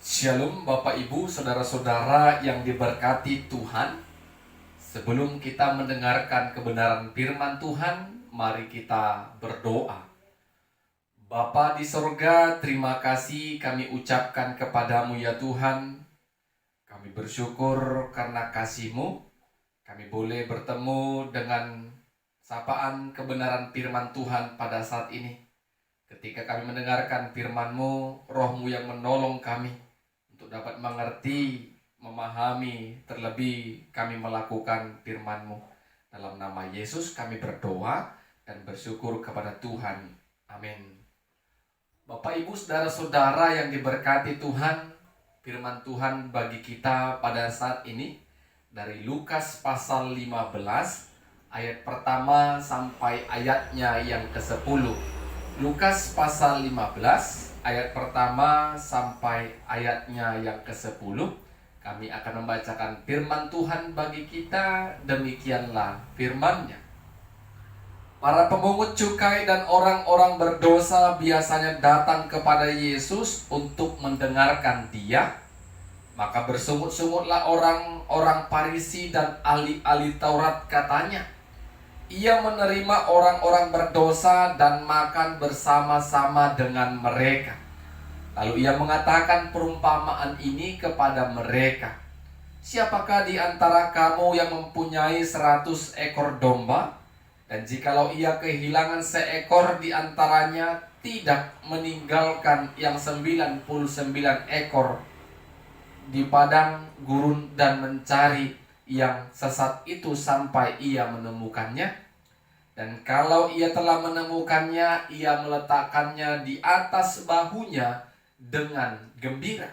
Shalom Bapak Ibu, Saudara-saudara yang diberkati Tuhan. Sebelum kita mendengarkan kebenaran firman Tuhan, mari kita berdoa. Bapa di sorga, terima kasih kami ucapkan kepadamu ya Tuhan. Kami bersyukur karena kasih-Mu. Kami boleh bertemu dengan sapaan kebenaran firman Tuhan pada saat ini. Ketika kami mendengarkan firman-Mu, Roh-Mu yang menolong kami untuk dapat mengerti, memahami, terlebih kami melakukan firman-Mu. Dalam nama Yesus kami berdoa dan bersyukur kepada Tuhan. Amin. Bapak Ibu Saudara-saudara yang diberkati Tuhan, firman Tuhan bagi kita pada saat ini dari Lukas pasal 15 ayat pertama sampai ayatnya yang ke-10. Lukas pasal 15 ayat pertama sampai ayatnya yang ke-10. Kami akan membacakan firman Tuhan bagi kita. Demikianlah firman-Nya. Para pemungut cukai dan orang-orang berdosa biasanya datang kepada Yesus untuk mendengarkan Dia. Maka bersungut-sungutlah orang-orang Farisi dan ahli-ahli Taurat, katanya, Ia menerima orang-orang berdosa dan makan bersama-sama dengan mereka. Lalu ia mengatakan perumpamaan ini kepada mereka. Siapakah di antara kamu yang mempunyai 100 ekor domba? Dan jikalau ia kehilangan seekor di antaranya, tidak meninggalkan yang 99 ekor di padang gurun dan mencari yang sesat itu sampai ia menemukannya? Dan kalau ia telah menemukannya, ia meletakkannya di atas bahunya dengan gembira.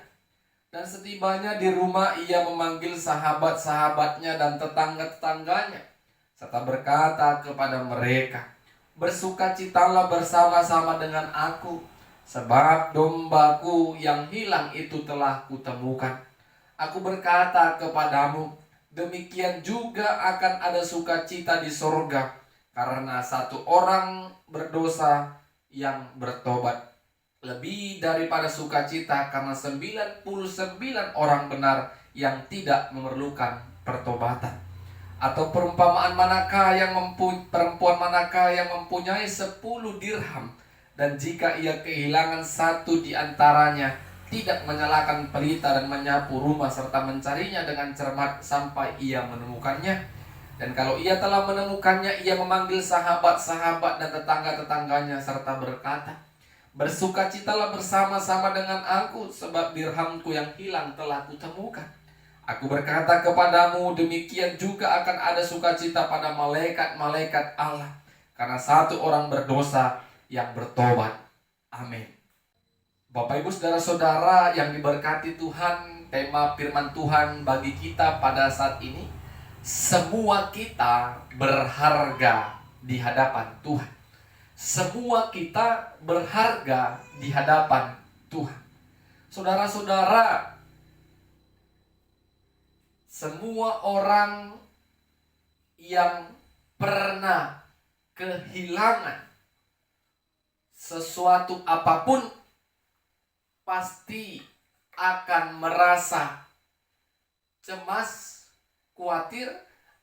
Dan setibanya di rumah, ia memanggil sahabat-sahabatnya dan tetangga-tetangganya, serta berkata kepada mereka, Bersukacitalah bersama-sama dengan aku, sebab dombaku yang hilang itu telah kutemukan. Aku berkata kepadamu, demikian juga akan ada sukacita di sorga karena satu orang berdosa yang bertobat, lebih daripada sukacita karena 99 orang benar yang tidak memerlukan pertobatan. Atau perumpamaan manakah perempuan manakah yang mempunyai 10 dirham, dan jika ia kehilangan satu di antaranya, tidak menyalakan pelita dan menyapu rumah serta mencarinya dengan cermat sampai ia menemukannya? Dan kalau ia telah menemukannya, ia memanggil sahabat-sahabat dan tetangga-tetangganya serta berkata, Bersukacitalah bersama-sama dengan aku, sebab dirhamku yang hilang telah kutemukan. Aku berkata kepadamu, demikian juga akan ada sukacita pada malaikat-malaikat Allah karena satu orang berdosa yang bertobat. Amin. Bapak Ibu Saudara-saudara yang diberkati Tuhan, tema firman Tuhan bagi kita pada saat ini, semua kita berharga di hadapan Tuhan. Semua kita berharga di hadapan Tuhan. Saudara-saudara, semua orang yang pernah kehilangan sesuatu apapun pasti akan merasa cemas, khawatir,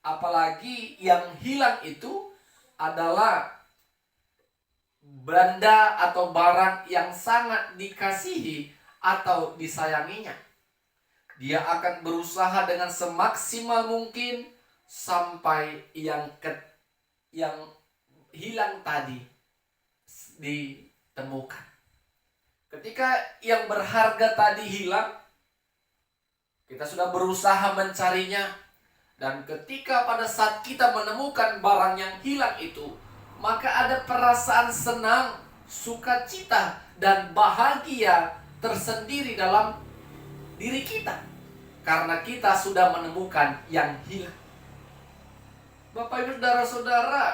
apalagi yang hilang itu adalah benda atau barang yang sangat dikasihi atau disayanginya. Dia akan berusaha dengan semaksimal mungkin sampai yang hilang tadi ditemukan. Ketika yang berharga tadi hilang, kita sudah berusaha mencarinya. Dan ketika pada saat kita menemukan barang yang hilang itu, maka ada perasaan senang, sukacita, dan bahagia tersendiri dalam diri kita, karena kita sudah menemukan yang hilang. Bapak Ibu Saudara-saudara,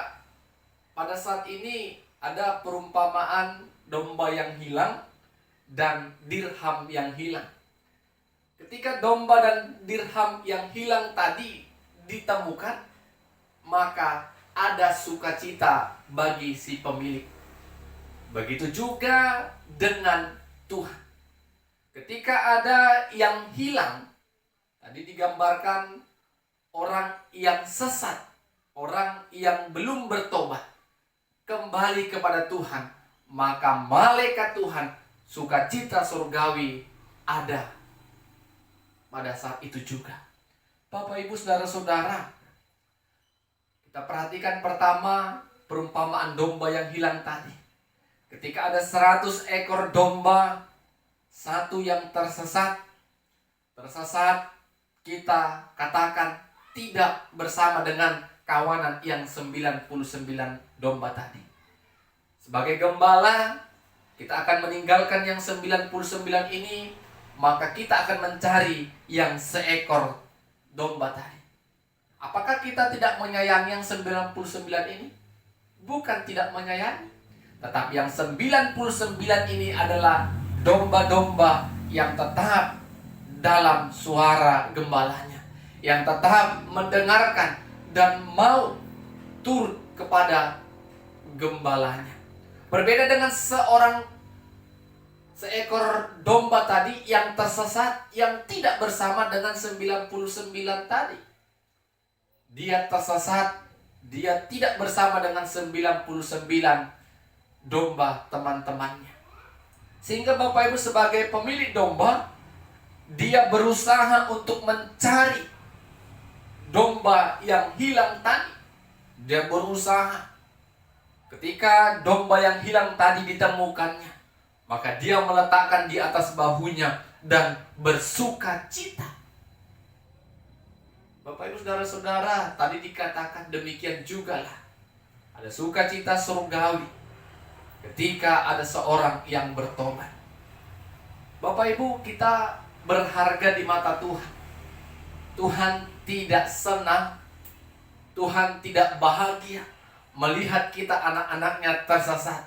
pada saat ini ada perumpamaan domba yang hilang dan dirham yang hilang. Ketika domba dan dirham yang hilang tadi ditemukan, maka ada sukacita bagi si pemilik. Begitu juga dengan Tuhan. Ketika ada yang hilang, tadi digambarkan orang yang sesat, orang yang belum bertobat, kembali kepada Tuhan, maka malaikat Tuhan, sukacita surgawi ada pada saat itu juga. Bapak, Ibu, saudara-saudara, kita perhatikan pertama perumpamaan domba yang hilang tadi. Ketika ada 100 ekor domba, satu yang tersesat, kita katakan tidak bersama dengan kawanan yang 99 domba tadi. Sebagai gembala, kita akan meninggalkan yang 99 ini, maka kita akan mencari yang seekor domba tadi. Apakah kita tidak menyayangi yang 99 ini? Bukan tidak menyayangi, tetapi yang 99 ini adalah domba-domba yang tetap dalam suara gembalanya, yang tetap mendengarkan dan mau turut kepada gembalanya. Berbeda dengan seekor domba tadi yang tersesat, yang tidak bersama dengan 99 tadi. Dia tersesat, dia tidak bersama dengan 99 domba teman-temannya. Sehingga Bapak Ibu sebagai pemilik domba, dia berusaha untuk mencari domba yang hilang tadi. Dia berusaha. Ketika domba yang hilang tadi ditemukannya, maka dia meletakkan di atas bahunya dan bersuka cita. Bapak Ibu saudara-saudara, tadi dikatakan demikian juga lah. Ada sukacita surgawi ketika ada seorang yang bertobat. Bapak Ibu, kita berharga di mata Tuhan. Tuhan tidak senang, Tuhan tidak bahagia melihat kita anak-anaknya tersesat,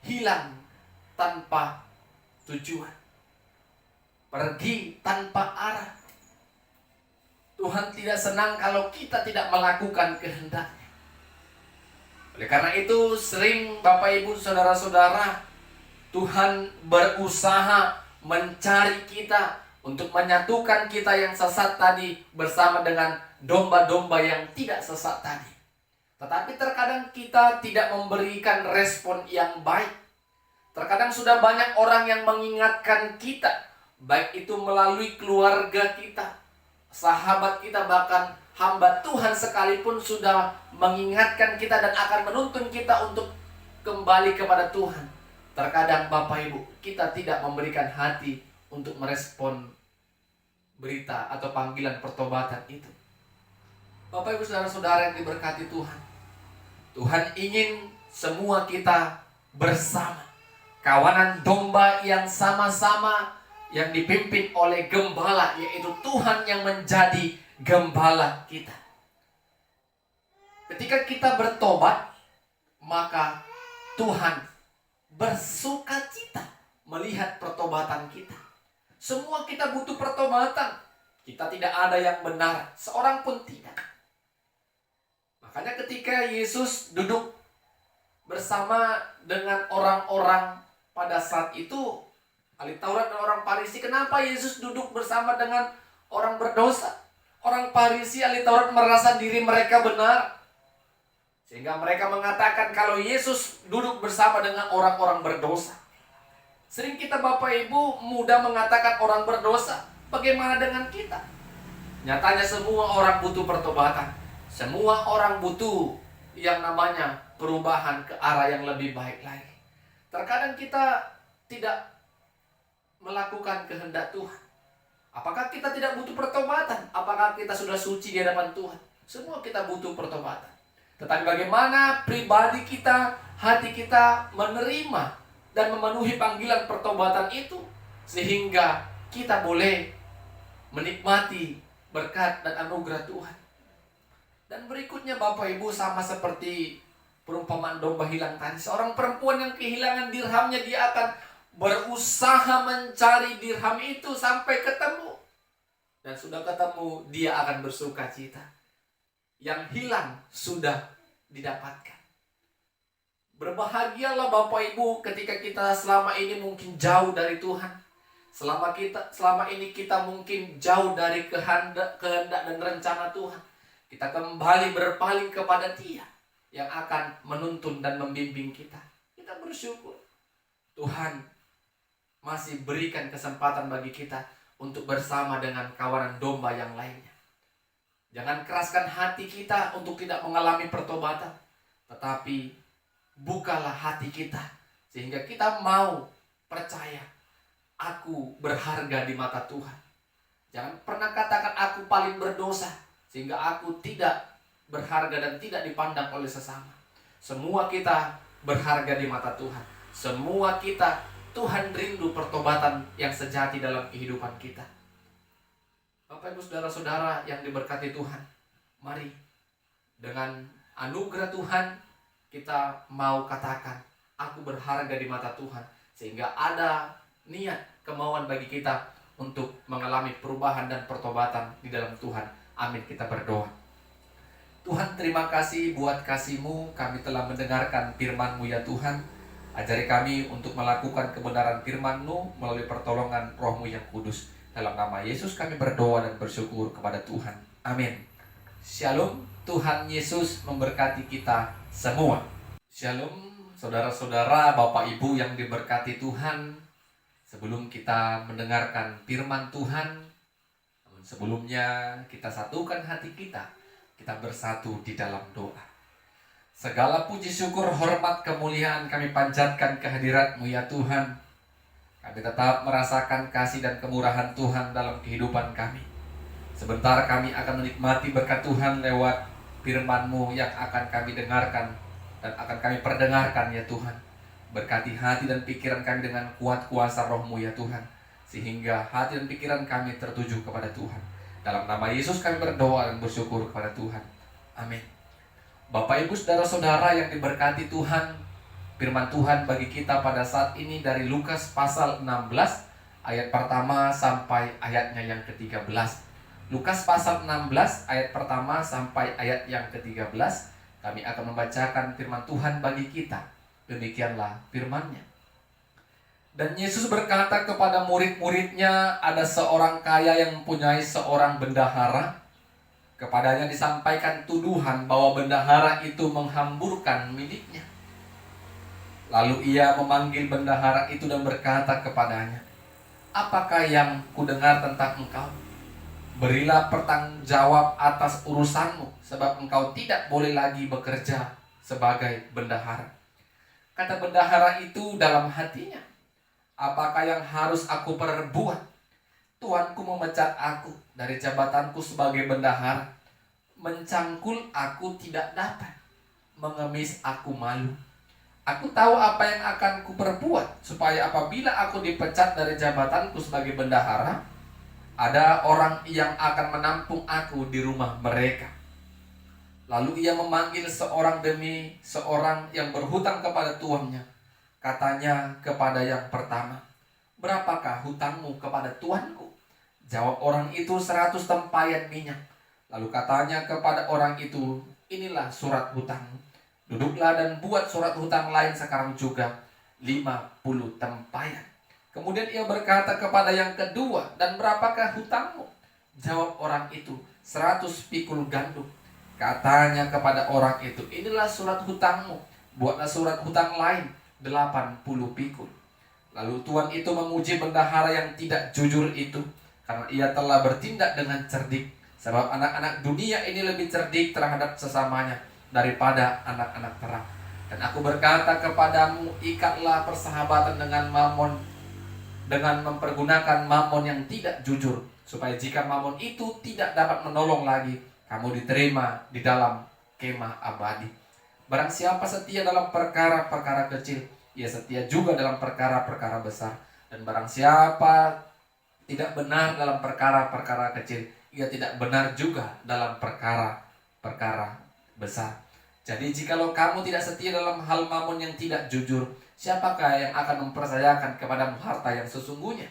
hilang tanpa tujuan, pergi tanpa arah. Tuhan tidak senang kalau kita tidak melakukan kehendaknya. Oleh karena itu, sering Bapak Ibu saudara-saudara, Tuhan berusaha mencari kita untuk menyatukan kita yang sesat tadi bersama dengan domba-domba yang tidak sesat tadi. Tetapi terkadang kita tidak memberikan respon yang baik. Terkadang sudah banyak orang yang mengingatkan kita, baik itu melalui keluarga kita, sahabat kita, bahkan hamba Tuhan sekalipun sudah mengingatkan kita dan akan menuntun kita untuk kembali kepada Tuhan. Terkadang Bapak Ibu, kita tidak memberikan hati untuk merespon berita atau panggilan pertobatan itu. Bapak Ibu saudara-saudara yang diberkati Tuhan, Tuhan ingin semua kita bersama, kawanan domba yang sama-sama, yang dipimpin oleh gembala, yaitu Tuhan yang menjadi gembala kita. Ketika kita bertobat, maka Tuhan bersuka cita melihat pertobatan kita. Semua kita butuh pertobatan. Kita tidak ada yang benar, seorang pun tidak. Makanya ketika Yesus duduk bersama dengan orang-orang pada saat itu, ahli Taurat dan orang Farisi, kenapa Yesus duduk bersama dengan orang berdosa? Orang Farisi, ahli Taurat merasa diri mereka benar, sehingga mereka mengatakan kalau Yesus duduk bersama dengan orang-orang berdosa. Sering kita Bapak Ibu mudah mengatakan orang berdosa. Bagaimana dengan kita? Nyatanya semua orang butuh pertobatan. Semua orang butuh yang namanya perubahan ke arah yang lebih baik lagi. Terkadang kita tidak melakukan kehendak Tuhan. Apakah kita tidak butuh pertobatan? Apakah kita sudah suci di hadapan Tuhan? Semua kita butuh pertobatan. Tetapi bagaimana pribadi kita, hati kita menerima dan memenuhi panggilan pertobatan itu, sehingga kita boleh menikmati berkat dan anugerah Tuhan. Dan berikutnya Bapak Ibu, sama seperti perumpamaan domba hilang tadi, seorang perempuan yang kehilangan dirhamnya, dia akan berusaha mencari dirham itu sampai ketemu. Dan sudah ketemu, dia akan bersuka cita. Yang hilang sudah didapatkan. Berbahagialah Bapak Ibu ketika kita selama ini mungkin jauh dari Tuhan, Selama ini kita mungkin jauh dari kehendak dan rencana Tuhan. Kita kembali berpaling kepada Dia yang akan menuntun dan membimbing kita. Kita bersyukur Tuhan masih berikan kesempatan bagi kita untuk bersama dengan kawanan domba yang lainnya. Jangan keraskan hati kita untuk tidak mengalami pertobatan, tetapi bukalah hati kita sehingga kita mau percaya, aku berharga di mata Tuhan. Jangan pernah katakan aku paling berdosa sehingga aku tidak berharga dan tidak dipandang oleh sesama. Semua kita berharga di mata Tuhan. Semua kita, Tuhan rindu pertobatan yang sejati dalam kehidupan kita. Bapak Ibu saudara-saudara yang diberkati Tuhan, mari dengan anugerah Tuhan kita mau katakan, aku berharga di mata Tuhan, sehingga ada niat, kemauan bagi kita untuk mengalami perubahan dan pertobatan di dalam Tuhan. Amin, kita berdoa. Tuhan, terima kasih buat kasih-Mu, kami telah mendengarkan firman-Mu ya Tuhan. Ajari kami untuk melakukan kebenaran firman-Mu melalui pertolongan Roh-Mu yang kudus. Dalam nama Yesus kami berdoa dan bersyukur kepada Tuhan. Amin. Shalom, Tuhan Yesus memberkati kita semua. Shalom, saudara-saudara, Bapak Ibu yang diberkati Tuhan. Sebelum kita mendengarkan firman Tuhan, namun sebelumnya kita satukan hati kita bersatu di dalam doa. Segala puji syukur, hormat, kemuliaan kami panjatkan kehadirat-Mu ya Tuhan. Kami tetap merasakan kasih dan kemurahan Tuhan dalam kehidupan kami. Sebentar kami akan menikmati berkat Tuhan lewat firman-Mu yang akan kami dengarkan dan akan kami perdengarkan ya Tuhan. Berkati hati dan pikiran kami dengan kuat kuasa Roh-Mu ya Tuhan, sehingga hati dan pikiran kami tertuju kepada Tuhan. Dalam nama Yesus kami berdoa dan bersyukur kepada Tuhan. Amin. Bapak Ibu saudara-saudara yang diberkati Tuhan, firman Tuhan bagi kita pada saat ini dari Lukas pasal 16 ayat pertama sampai ayatnya yang ke-13. Lukas pasal 16 ayat pertama sampai ayat yang ke-13. Kami akan membacakan firman Tuhan bagi kita. Demikianlah firman-Nya. Dan Yesus berkata kepada murid-muridnya, ada seorang kaya yang mempunyai seorang bendahara. Kepadanya disampaikan tuduhan bahwa bendahara itu menghamburkan miliknya. Lalu ia memanggil bendahara itu dan berkata kepadanya, apakah yang kudengar tentang engkau? Berilah pertanggungjawab atas urusanmu, sebab engkau tidak boleh lagi bekerja sebagai bendahara. Kata bendahara itu dalam hatinya, apakah yang harus aku perbuat? Tuanku memecat aku dari jabatanku sebagai bendahara. Mencangkul aku tidak dapat, mengemis aku malu. Aku tahu apa yang akan kuperbuat, supaya apabila aku dipecat dari jabatanku sebagai bendahara, ada orang yang akan menampung aku di rumah mereka. Lalu ia memanggil seorang demi seorang yang berhutang kepada tuannya. Katanya kepada yang pertama, berapakah hutangmu kepada tuanku? Jawab orang itu 100 tempayan minyak. Lalu katanya kepada orang itu, inilah surat hutangmu. Duduklah dan buat surat hutang lain sekarang juga, 50 tempayan. Kemudian ia berkata kepada yang kedua, dan berapakah hutangmu? Jawab orang itu, 100 pikul gandum. Katanya kepada orang itu, inilah surat hutangmu, buatlah surat hutang lain, 80 pikul. Lalu tuan itu memuji bendahara yang tidak jujur itu, karena ia telah bertindak dengan cerdik. Sebab anak-anak dunia ini lebih cerdik terhadap sesamanya daripada anak-anak terang. Dan aku berkata kepadamu, ikatlah persahabatan dengan Mamon, dengan mempergunakan Mamon yang tidak jujur, supaya jika Mamon itu tidak dapat menolong lagi, kamu diterima di dalam kemah abadi. Barang siapa setia dalam perkara-perkara kecil, ia setia juga dalam perkara-perkara besar. Dan barang siapa tidak benar dalam perkara-perkara kecil, ia tidak benar juga dalam perkara-perkara besar. Jadi jikalau kamu tidak setia dalam hal Mamon yang tidak jujur, siapakah yang akan mempercayakan kepadamu harta yang sesungguhnya?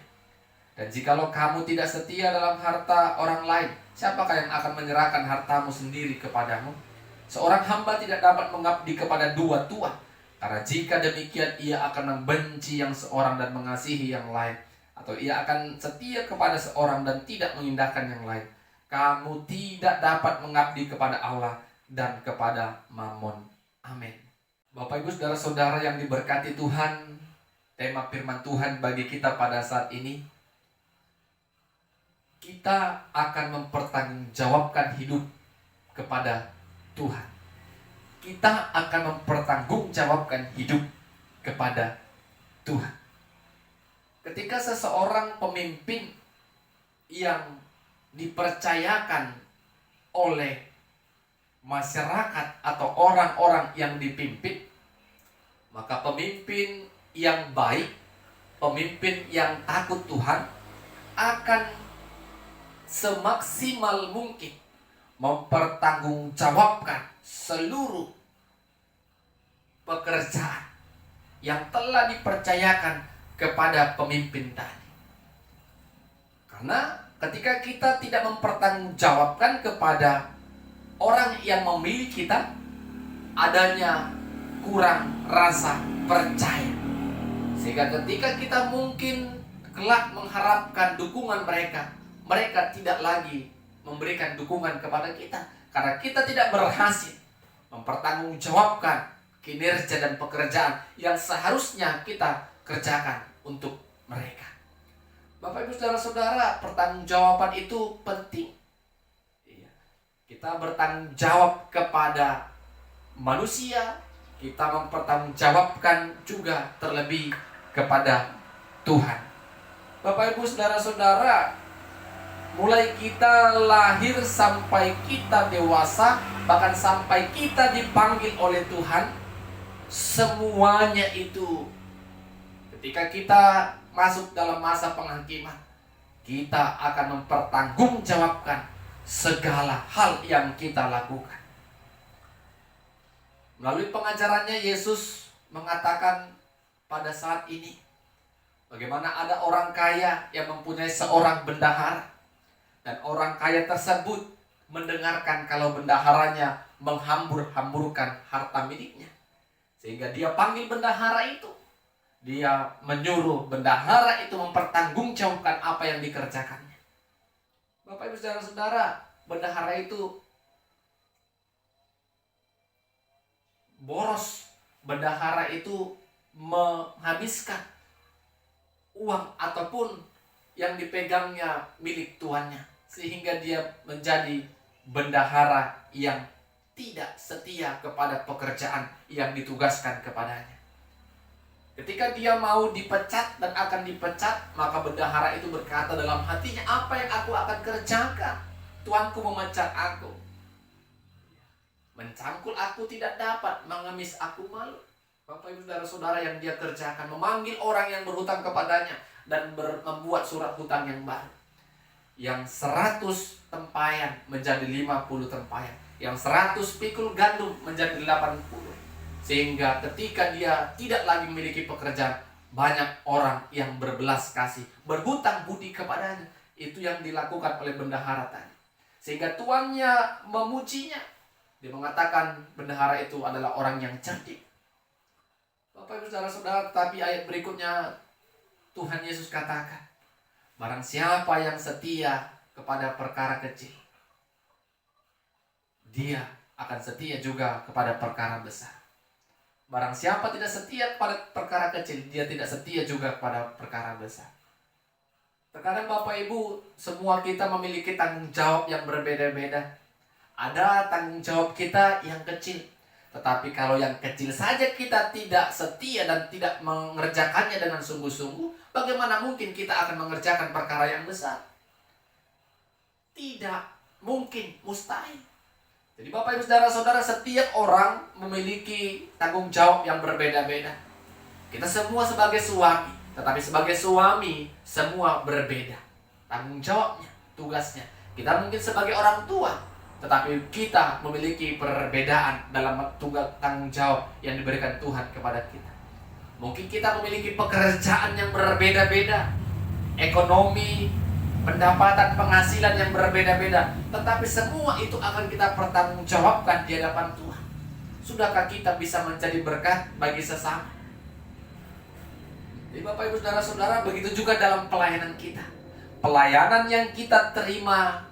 Dan jikalau kamu tidak setia dalam harta orang lain, siapakah yang akan menyerahkan hartamu sendiri kepadamu? Seorang hamba tidak dapat mengabdi kepada dua tuan, karena jika demikian ia akan membenci yang seorang dan mengasihi yang lain, atau ia akan setia kepada seorang dan tidak mengindahkan yang lain, kamu tidak dapat mengabdi kepada Allah dan kepada Mammon. Amin. Bapak Ibu saudara-saudara yang diberkati Tuhan, tema firman Tuhan bagi kita pada saat ini, kita akan mempertanggungjawabkan hidup kepada Tuhan. Kita akan mempertanggungjawabkan hidup kepada Tuhan. Ketika seseorang pemimpin yang dipercayakan oleh masyarakat atau orang-orang yang dipimpin, maka pemimpin yang baik, pemimpin yang takut Tuhan akan semaksimal mungkin mempertanggungjawabkan seluruh pekerjaan yang telah dipercayakan kepada pemimpin tadi. Karena ketika kita tidak mempertanggungjawabkan kepada orang yang memilih kita, adanya kurang rasa percaya. Sehingga ketika kita mungkin kelak mengharapkan dukungan mereka, mereka tidak lagi memberikan dukungan kepada kita. Karena kita tidak berhasil mempertanggungjawabkan kinerja dan pekerjaan yang seharusnya kita kerjakan untuk mereka. Bapak Ibu saudara-saudara, pertanggungjawaban itu penting. Kita bertanggung jawab kepada manusia, kita mempertanggungjawabkan juga terlebih kepada Tuhan. Bapak Ibu saudara-saudara, mulai kita lahir sampai kita dewasa, bahkan sampai kita dipanggil oleh Tuhan, semuanya itu ketika kita masuk dalam masa penghakiman, kita akan mempertanggungjawabkan segala hal yang kita lakukan. Melalui pengajarannya, Yesus mengatakan pada saat ini, bagaimana ada orang kaya yang mempunyai seorang bendahara, dan orang kaya tersebut mendengarkan kalau bendaharanya menghambur-hamburkan harta miliknya. Sehingga dia panggil bendahara itu. Dia menyuruh bendahara itu mempertanggungjawabkan apa yang dikerjakannya. Bapak Ibu saudara-saudara, bendahara itu boros. Bendahara itu menghabiskan uang ataupun yang dipegangnya milik tuannya, sehingga dia menjadi bendahara yang tidak setia kepada pekerjaan yang ditugaskan kepadanya. Ketika dia mau dipecat dan akan dipecat, maka bendahara itu berkata dalam hatinya, apa yang aku akan kerjakan? Tuanku memecat aku, mencangkul aku tidak dapat, mengemis aku malu. Bapak Ibu saudara-saudara, yang dia kerjakan memanggil orang yang berhutang kepadanya dan membuat surat hutang yang baru. Yang 100 tempayan menjadi 50 tempayan, yang 100 pikul gandum menjadi 80. Sehingga ketika dia tidak lagi memiliki pekerjaan, banyak orang yang berbelas kasih, berhutang budi kepadanya. Itu yang dilakukan oleh bendahara tadi. Sehingga tuannya memujinya. Dia mengatakan bendahara itu adalah orang yang cerdik. Bapak Ibu saudara-saudara, tapi ayat berikutnya Tuhan Yesus katakan, barang siapa yang setia kepada perkara kecil, dia akan setia juga kepada perkara besar. Barang siapa tidak setia pada perkara kecil, dia tidak setia juga pada perkara besar. Terkadang Bapak Ibu, semua kita memiliki tanggung jawab yang berbeda-beda. Ada tanggung jawab kita yang kecil, tetapi kalau yang kecil saja kita tidak setia dan tidak mengerjakannya dengan sungguh-sungguh, bagaimana mungkin kita akan mengerjakan perkara yang besar? Tidak mungkin, mustahil. Jadi Bapak Ibu saudara-saudara, setiap orang memiliki tanggung jawab yang berbeda-beda. Kita semua sebagai suami, tetapi sebagai suami semua berbeda tanggung jawabnya, tugasnya. Kita mungkin sebagai orang tua, tetapi kita memiliki perbedaan dalam tanggung jawab yang diberikan Tuhan kepada kita. Mungkin kita memiliki pekerjaan yang berbeda-beda, ekonomi, pendapatan, penghasilan yang berbeda-beda, tetapi semua itu akan kita pertanggungjawabkan di hadapan Tuhan. Sudahkah kita bisa menjadi berkat bagi sesama? Jadi Bapak Ibu Saudara-saudara, begitu juga dalam pelayanan kita. Pelayanan yang kita terima,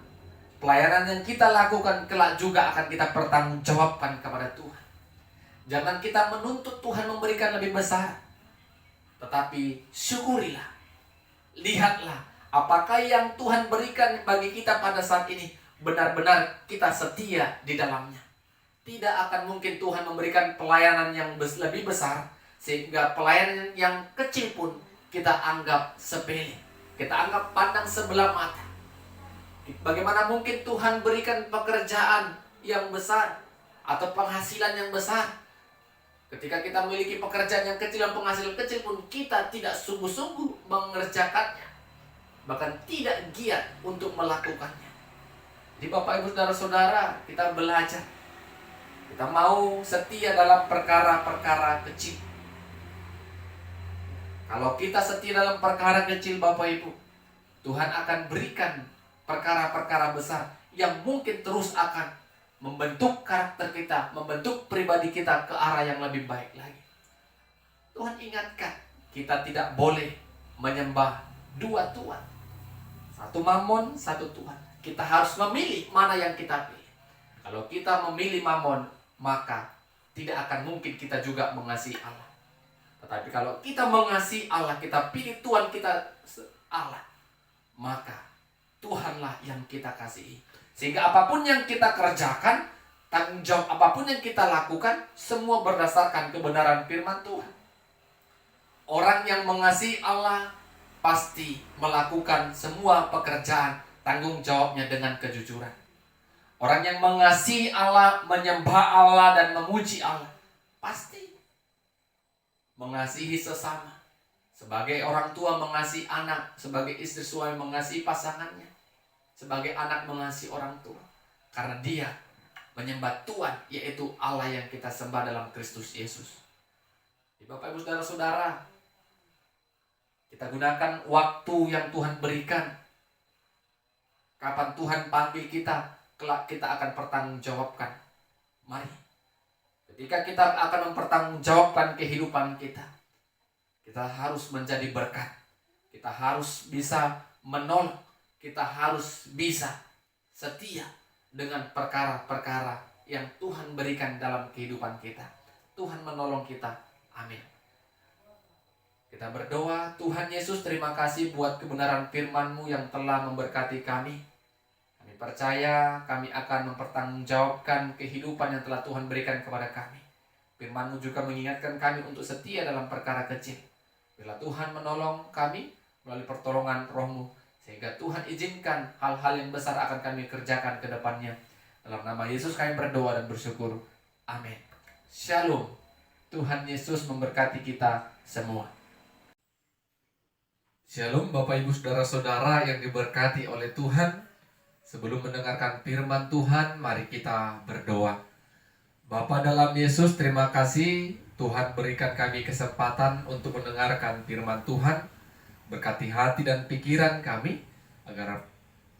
pelayanan yang kita lakukan kelak juga akan kita pertanggungjawabkan kepada Tuhan. Jangan kita menuntut Tuhan memberikan lebih besar, tetapi syukurilah. Lihatlah apakah yang Tuhan berikan bagi kita pada saat ini benar-benar kita setia di dalamnya. Tidak akan mungkin Tuhan memberikan pelayanan yang lebih besar sehingga pelayanan yang kecil pun kita anggap sepele, kita anggap pandang sebelah mata. Bagaimana mungkin Tuhan berikan pekerjaan yang besar atau penghasilan yang besar, ketika kita memiliki pekerjaan yang kecil dan penghasilan kecil pun kita tidak sungguh-sungguh mengerjakannya, bahkan tidak giat untuk melakukannya. Jadi Bapak Ibu Saudara-saudara, kita belajar, kita mau setia dalam perkara-perkara kecil. Kalau kita setia dalam perkara kecil Bapak Ibu, Tuhan akan berikan perkara-perkara besar yang mungkin terus akan membentuk karakter kita, membentuk pribadi kita ke arah yang lebih baik lagi. Tuhan ingatkan, kita tidak boleh menyembah dua tuhan. Satu Mammon, satu Tuhan. Kita harus memilih mana yang kita pilih. Kalau kita memilih Mammon, maka tidak akan mungkin kita juga mengasihi Allah. Tetapi kalau kita mengasihi Allah, kita pilih Tuhan kita Allah, maka Tuhanlah yang kita kasihi. Sehingga apapun yang kita kerjakan, tanggung jawab apapun yang kita lakukan, semua berdasarkan kebenaran firman Tuhan. Orang yang mengasihi Allah pasti melakukan semua pekerjaan tanggung jawabnya dengan kejujuran. Orang yang mengasihi Allah, menyembah Allah dan memuji Allah, pasti mengasihi sesama. Sebagai orang tua mengasihi anak, sebagai istri suami mengasihi pasangannya, sebagai anak mengasihi orang tua, karena dia menyembah Tuhan, yaitu Allah yang kita sembah dalam Kristus Yesus. Bapak Ibu Saudara-saudara, kita gunakan waktu yang Tuhan berikan. Kapan Tuhan panggil kita, kelak kita akan pertanggungjawabkan. Mari, ketika kita akan mempertanggungjawabkan kehidupan kita, kita harus menjadi berkat. Kita harus bisa menolong. Kita harus bisa setia dengan perkara-perkara yang Tuhan berikan dalam kehidupan kita. Tuhan menolong kita. Amin. Kita berdoa. Tuhan Yesus, terima kasih buat kebenaran firman-Mu yang telah memberkati kami. Kami percaya kami akan mempertanggungjawabkan kehidupan yang telah Tuhan berikan kepada kami. Firman-Mu juga mengingatkan kami untuk setia dalam perkara kecil. Bila Tuhan menolong kami melalui pertolongan Roh-Mu, sehingga Tuhan izinkan hal-hal yang besar akan kami kerjakan ke depannya. Dalam nama Yesus kami berdoa dan bersyukur. Amin. Shalom. Tuhan Yesus memberkati kita semua. Shalom Bapak Ibu Saudara-saudara yang diberkati oleh Tuhan. Sebelum mendengarkan firman Tuhan, mari kita berdoa. Bapa dalam Yesus, terima kasih Tuhan berikan kami kesempatan untuk mendengarkan firman Tuhan. Berkati hati dan pikiran kami, agar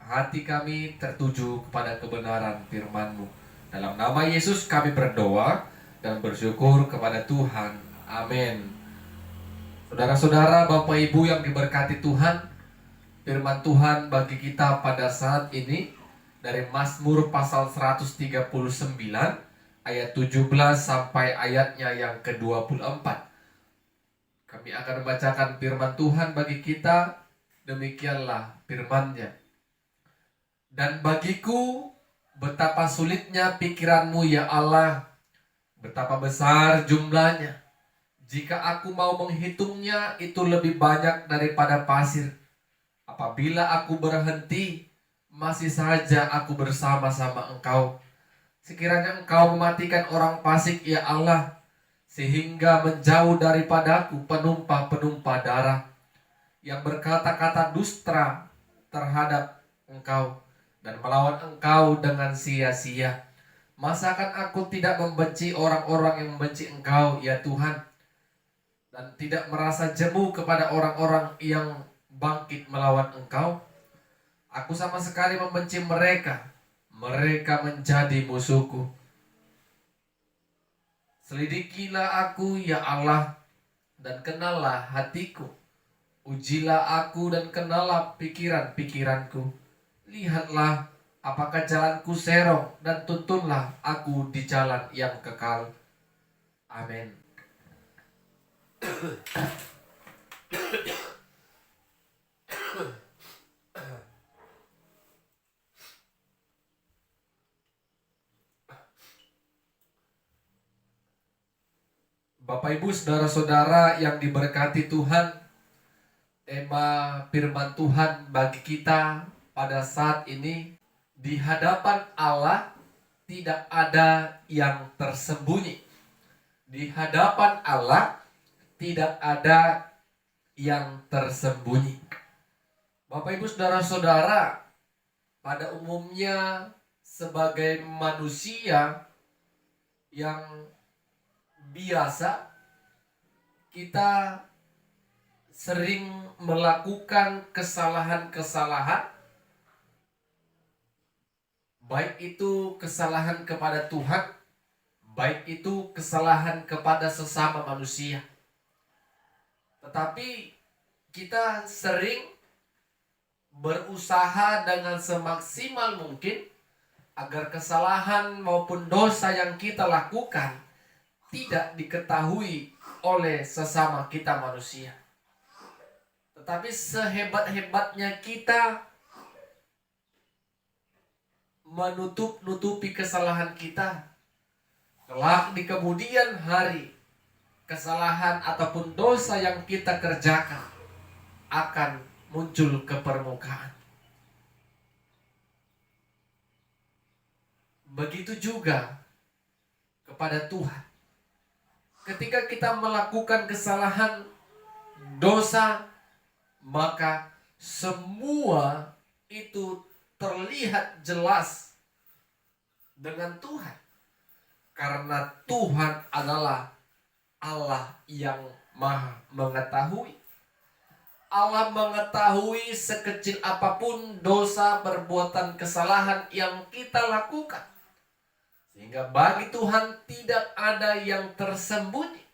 hati kami tertuju kepada kebenaran firman-Mu. Dalam nama Yesus kami berdoa dan bersyukur kepada Tuhan. Amin. Saudara-saudara, Bapak Ibu yang diberkati Tuhan, firman Tuhan bagi kita pada saat ini dari Mazmur pasal 139 ayat 17 sampai ayatnya yang ke-24. Kami akan membacakan firman Tuhan bagi kita. Demikianlah firman-Nya. Dan bagiku betapa sulitnya pikiran-Mu ya Allah, betapa besar jumlahnya. Jika aku mau menghitungnya, itu lebih banyak daripada pasir. Apabila aku berhenti, masih saja aku bersama-sama Engkau. Sekiranya Engkau mematikan orang fasik ya Allah, sehingga menjauh daripadaku penumpah-penumpah darah yang berkata-kata dusta terhadap Engkau dan melawan Engkau dengan sia-sia. Masakan aku tidak membenci orang-orang yang membenci Engkau ya Tuhan, dan tidak merasa jemu kepada orang-orang yang bangkit melawan Engkau? Aku sama sekali membenci mereka. Mereka menjadi musuhku. Selidikilah aku ya Allah, dan kenallah hatiku. Ujilah aku dan kenallah pikiran-pikiranku. Lihatlah apakah jalanku serong, dan tuntunlah aku di jalan yang kekal. Amin. Bapak Ibu saudara-saudara yang diberkati Tuhan, tema firman Tuhan bagi kita pada saat ini, di hadapan Allah tidak ada yang tersembunyi. Di hadapan Allah tidak ada yang tersembunyi. Bapak Ibu saudara-saudara, pada umumnya sebagai manusia yang biasa, kita sering melakukan kesalahan-kesalahan, baik itu kesalahan kepada Tuhan, baik itu kesalahan kepada sesama manusia. Tetapi kita sering berusaha dengan semaksimal mungkin agar kesalahan maupun dosa yang kita lakukan tidak diketahui oleh sesama kita manusia. Tetapi sehebat-hebatnya kita menutup-nutupi kesalahan kita, kelak di kemudian hari kesalahan ataupun dosa yang kita kerjakan akan muncul ke permukaan. Begitu juga kepada Tuhan. Ketika kita melakukan kesalahan, dosa, maka semua itu terlihat jelas dengan Tuhan. Karena Tuhan adalah Allah yang Maha Mengetahui. Allah mengetahui sekecil apapun dosa, perbuatan kesalahan yang kita lakukan. Sehingga bagi Tuhan tidak ada yang tersembunyi.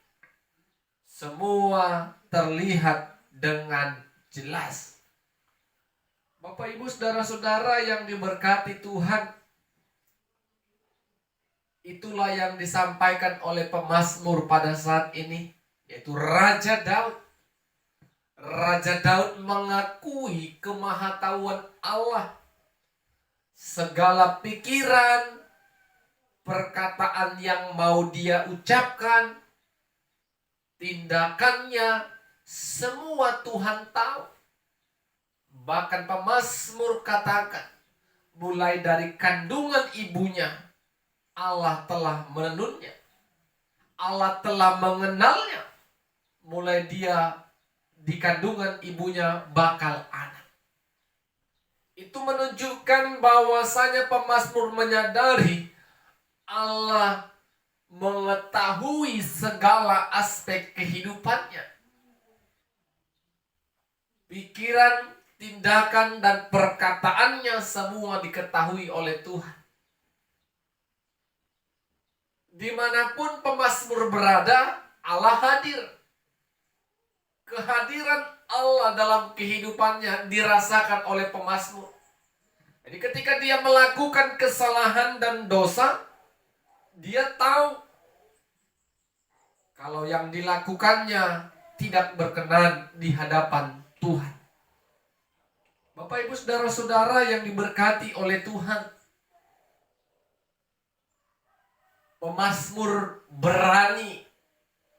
Semua terlihat dengan jelas. Bapak Ibu saudara-saudara yang diberkati Tuhan, itulah yang disampaikan oleh pemazmur pada saat ini, yaitu Raja Daud. Raja Daud mengakui kemahatauan Allah. Segala pikiran, perkataan yang mau dia ucapkan, tindakannya, semua Tuhan tahu. Bahkan pemazmur katakan, mulai dari kandungan ibunya, Allah telah menenunnya. Allah telah mengenalnya. Mulai dia di kandungan ibunya bakal anak. Itu menunjukkan bahwasanya pemazmur menyadari Allah mengetahui segala aspek kehidupannya. Pikiran, tindakan, dan perkataannya semua diketahui oleh Tuhan. Dimanapun pemazmur berada, Allah hadir. Kehadiran Allah dalam kehidupannya dirasakan oleh pemazmur. Jadi ketika dia melakukan kesalahan dan dosa, dia tahu kalau yang dilakukannya tidak berkenan di hadapan Tuhan. Bapak Ibu saudara-saudara yang diberkati oleh Tuhan, pemazmur berani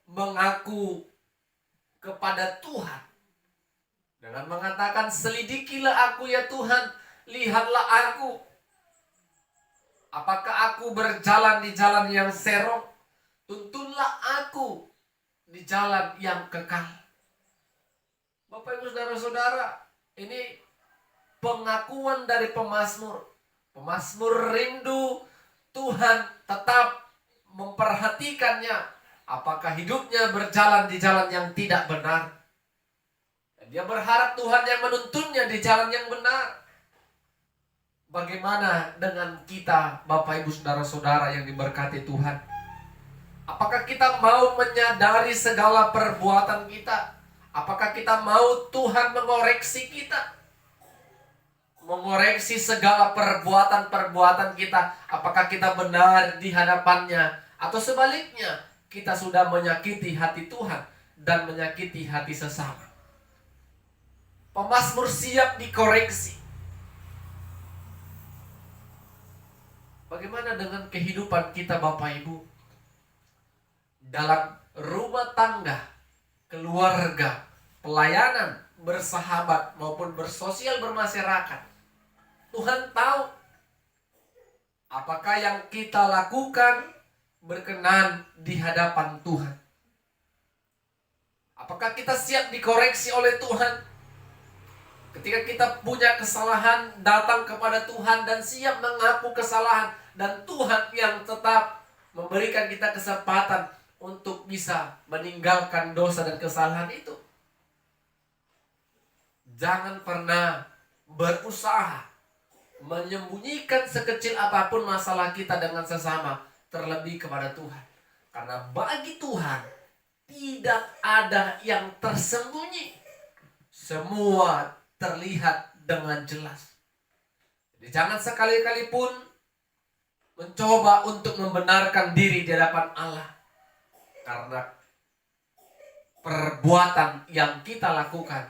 mengaku kepada Tuhan dengan mengatakan, selidikilah aku ya Tuhan, lihatlah aku. Apakah aku berjalan di jalan yang serong? Tuntunlah aku di jalan yang kekal. Bapak Ibu saudara-saudara, ini pengakuan dari pemazmur. Pemazmur rindu Tuhan tetap memperhatikannya. Apakah hidupnya berjalan di jalan yang tidak benar? Dan dia berharap Tuhan yang menuntunnya di jalan yang benar. Bagaimana dengan kita, Bapak Ibu saudara-saudara yang diberkati Tuhan? Apakah kita mau menyadari segala perbuatan kita? Apakah kita mau Tuhan mengoreksi kita? Mengoreksi segala perbuatan-perbuatan kita. Apakah kita benar di hadapannya? Atau sebaliknya, kita sudah menyakiti hati Tuhan dan menyakiti hati sesama. Pemazmur siap dikoreksi. Bagaimana dengan kehidupan kita Bapak Ibu? Dalam rumah tangga, keluarga, pelayanan, bersahabat maupun bersosial bermasyarakat. Tuhan tahu apakah yang kita lakukan berkenan di hadapan Tuhan. Apakah kita siap dikoreksi oleh Tuhan? Ketika kita punya kesalahan, datang kepada Tuhan dan siap mengaku kesalahan. Dan Tuhan yang tetap memberikan kita kesempatan untuk bisa meninggalkan dosa dan kesalahan itu. Jangan pernah berusaha menyembunyikan sekecil apapun masalah kita dengan sesama, terlebih kepada Tuhan. Karena bagi Tuhan tidak ada yang tersembunyi. Semua terlihat dengan jelas. Jadi jangan sekali-kali pun mencoba untuk membenarkan diri di hadapan Allah. Karena perbuatan yang kita lakukan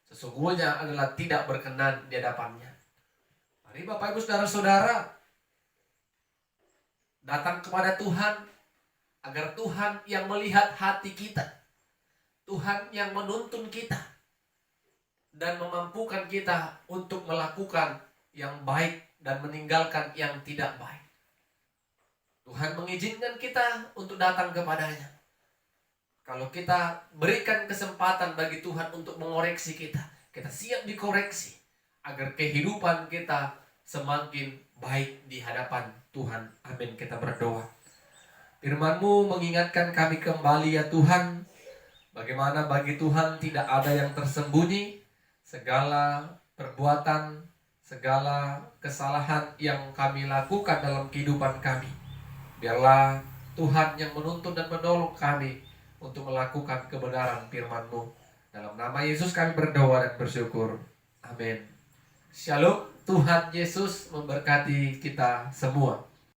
sesungguhnya adalah tidak berkenan di hadapannya. Mari Bapak Ibu Saudara-saudara datang kepada Tuhan, agar Tuhan yang melihat hati kita, Tuhan yang menuntun kita dan memampukan kita untuk melakukan yang baik dan meninggalkan yang tidak baik. Tuhan mengizinkan kita untuk datang kepadanya. Kalau kita berikan kesempatan bagi Tuhan untuk mengoreksi kita, kita siap dikoreksi agar kehidupan kita semakin baik di hadapan Tuhan. Amin. Kita berdoa. Firman-Mu mengingatkan kami kembali ya Tuhan, bagaimana bagi Tuhan tidak ada yang tersembunyi. Segala perbuatan, segala kesalahan yang kami lakukan dalam kehidupan kami, biarlah Tuhan yang menuntun dan menolong kami untuk melakukan kebenaran firman-Mu. Dalam nama Yesus kami berdoa dan bersyukur. Amin. Shalom. Tuhan Yesus memberkati kita semua.